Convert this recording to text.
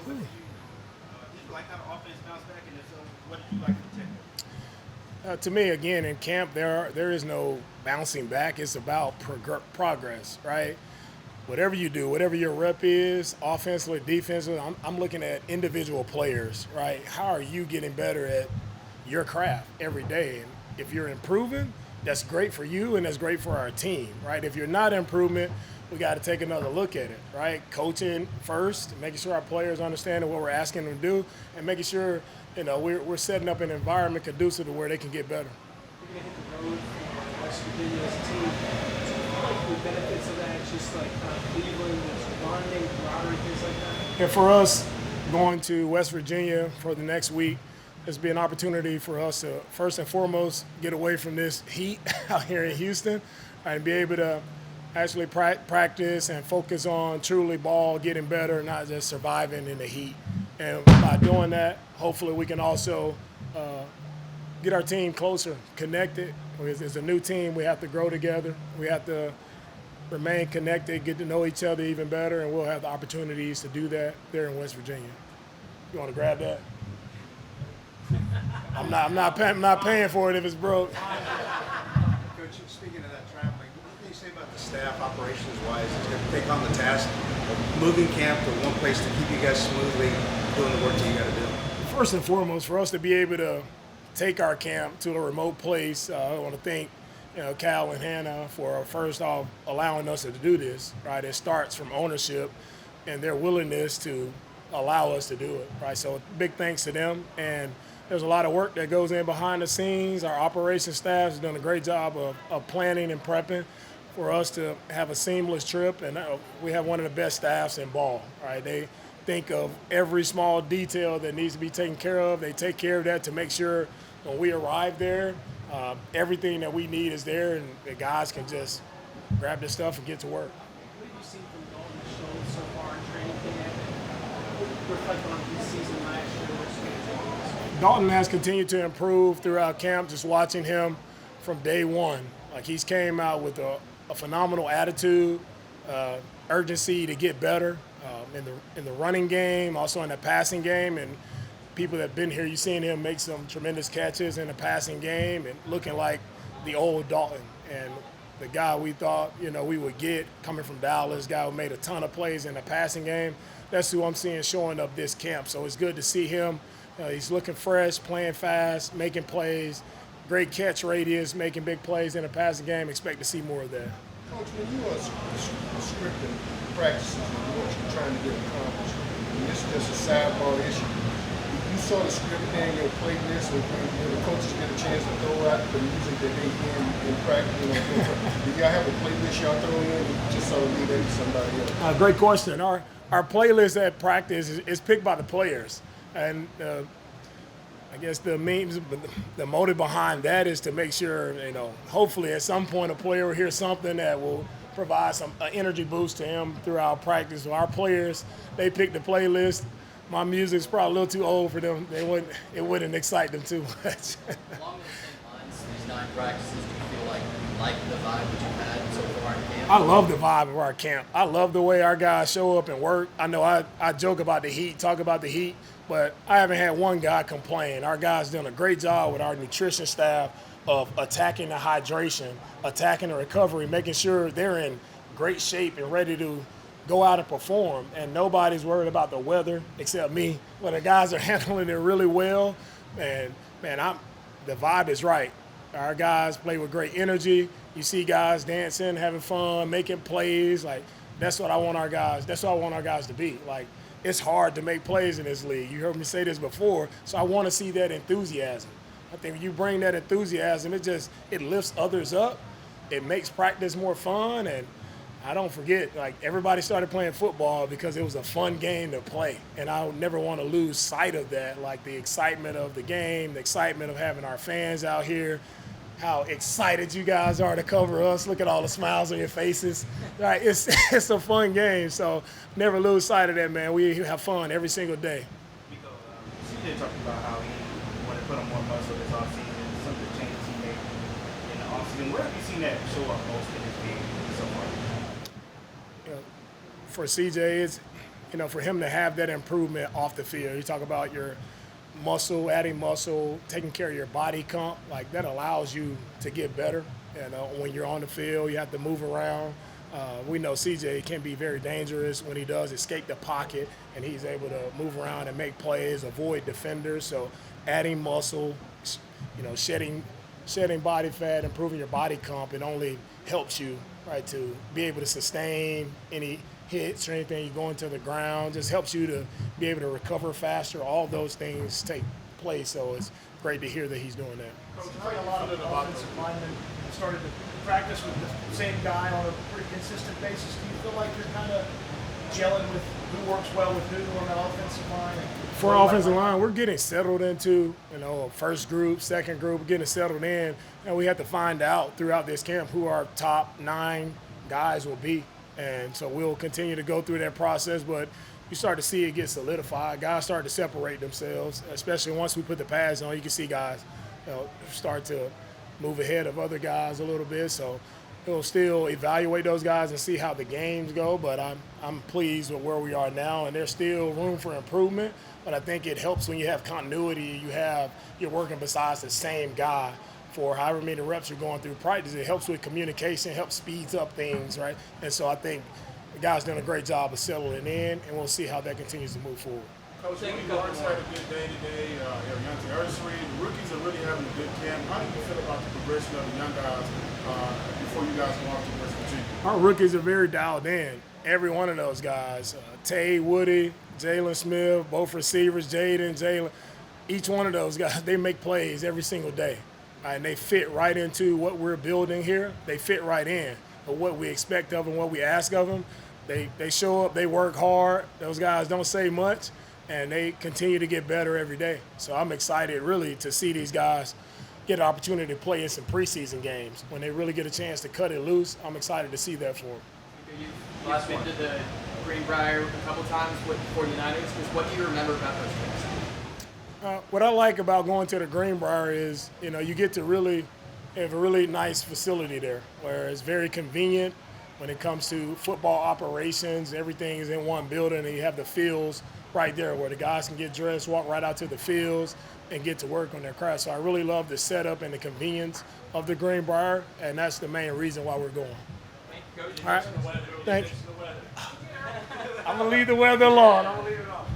Did you like how the offense bounced back, and if so, what did you like to protect? To me, again, in camp, there is no bouncing back. It's about progress, right? Whatever you do, whatever your rep is, offensively, defensively, I'm looking at individual players, right? How are you getting better at your craft every day? And if you're improving, that's great for you and that's great for our team, right? If you're not improving, we got to take another look at it, right? Coaching first, making sure our players understand what we're asking them to do, and making sure we're setting up an environment conducive to where they can get better. You're going to hit the road for West Virginia as a team. Do you feel like the benefits of that, just like Cleveland, just bonding, camaraderie, things like that? And for us, going to West Virginia for the next week, this will be an opportunity for us to, first and foremost, get away from this heat out here in Houston, right, and be able to actually practice and focus on truly ball, getting better, not just surviving in the heat. And by doing that, hopefully we can also get our team closer, connected. As a new team, we have to grow together. We have to remain connected, get to know each other even better, and we'll have the opportunities to do that there in West Virginia. You want to grab that? I'm not paying for it if it's broke. Coach, speaking of that traveling, what can you say about the staff, operations-wise, that's going to take on the task of moving camp to one place to keep you guys smoothly doing the work that you got to do? First and foremost, for us to be able to take our camp to a remote place, I want to thank Cal and Hannah for first off allowing us to do this. Right, it starts from ownership and their willingness to allow us to do it. Right, so big thanks to them. And there's a lot of work that goes in behind the scenes. Our operations staff has done a great job of planning and prepping for us to have a seamless trip. And we have one of the best staffs in ball. Right, they think of every small detail that needs to be taken care of. They take care of that to make sure when we arrive there, everything that we need is there, and the guys can just grab their stuff and get to work. What have you seen from Dalton Schultz so far in training camp? And reflect on his season last year. What's going to take this? Dalton has continued to improve throughout camp, just watching him from day one. Like, he's came out with a phenomenal attitude, urgency to get better in the running game, also in the passing game. And people that have been here, you've seen him make some tremendous catches in the passing game and looking like the old Dalton. And the guy we thought, we would get coming from Dallas, guy who made a ton of plays in the passing game, that's who I'm seeing showing up this camp. So it's good to see him. He's looking fresh, playing fast, making plays, great catch radius, making big plays in the passing game. Expect to see more of that. Coach, when you are scripting practices and what you're trying to get accomplished, and this is just a sidebar issue, you sort of script in your playlist when the coaches get a chance to throw out the music that they hear in practice. Do y'all have a playlist y'all throw in just sort of leave that to somebody else? Great question. Our playlist at practice is picked by the players. And I guess the motive behind that is to make sure, hopefully at some point a player will hear something that will provide some energy boost to him throughout practice. So our players, they pick the playlist. My music's probably a little too old for them. It wouldn't excite them too much. Along those same lines, these 9 practices, do you feel like the vibe that you've had so far in camp? I love the vibe of our camp. I love the way our guys show up and work. I know I joke about the heat, talk about the heat, but I haven't had one guy complain. Our guys done a great job with our nutrition staff of attacking the hydration, attacking the recovery, making sure they're in great shape and ready to go out and perform. And nobody's worried about the weather except me. But the guys are handling it really well. And man, the vibe is right. Our guys play with great energy. You see guys dancing, having fun, making plays. Like, that's what I want our guys. That's what I want our guys to be. Like, it's hard to make plays in this league. You heard me say this before. So I want to see that enthusiasm. I think when you bring that enthusiasm, it lifts others up. It makes practice more fun. And I don't forget, like, everybody started playing football because it was a fun game to play. And I would never want to lose sight of that, like the excitement of the game, the excitement of having our fans out here, how excited you guys are to cover us. Look at all the smiles on your faces. Right? It's a fun game, so never lose sight of that, man. We have fun every single day. DeMeco, CJ talked about how he wanted to put on more muscle this offseason, some of the changes he made in the offseason. Where have you seen that show up most in his game so far? For CJ, for him to have that improvement off the field. You talk about your muscle, adding muscle, taking care of your body comp, like that allows you to get better. When you're on the field, you have to move around. We know CJ can be very dangerous when he does escape the pocket, and he's able to move around and make plays, avoid defenders. So adding muscle, shedding body fat, improving your body comp, it only helps you, right, to be able to sustain any hits or anything. You go into the ground, just helps you to be able to recover faster. All those things take place, so it's great to hear that he's doing that. Coach, I think a lot of offensive linemen started to practice with the same guy on a pretty consistent basis. Do you feel like you're kind of gelling with who works well with who on the offensive line? For our offensive line, we're getting settled into, a first group, second group, getting settled in. And we have to find out throughout this camp who our top 9 guys will be. And so we'll continue to go through that process, but you start to see it get solidified. Guys start to separate themselves, especially once we put the pads on. You can see guys start to move ahead of other guys a little bit. So we'll still evaluate those guys and see how the games go, but I'm pleased with where we are now, and there's still room for improvement. But I think it helps when you have continuity. You're working besides the same guy for however many reps you're going through practice. It helps with communication, helps speeds up things, right? And so I think the guys doing a great job of settling in, and we'll see how that continues to move forward. Coach, Willie Lawrence had a good day today. Ariante Ursery, the rookies are really having a good camp. How do you feel about the progression of the young guys before you guys go on to West Virginia? Our rookies are very dialed in. Every one of those guys, Tay, Woody, Jalen Smith, both receivers, Jalen, each one of those guys, they make plays every single day. And they fit right into what we're building here. They fit right in. But what we expect of them, what we ask of them, they show up, they work hard. Those guys don't say much, and they continue to get better every day. So I'm excited really to see these guys get an opportunity to play in some preseason games. When they really get a chance to cut it loose, I'm excited to see that for them. You've been to the Greenbrier a couple times with the 49ers. Just what do you remember about those games? What I like about going to the Greenbrier is, you get to really have a really nice facility there where it's very convenient when it comes to football operations. Everything is in one building, and you have the fields right there where the guys can get dressed, walk right out to the fields, and get to work on their craft. So I really love the setup and the convenience of the Greenbrier, and that's the main reason why we're going. Thank you, Coach. All right. Thanks. I'm going to leave the weather alone. I'm going to leave it alone.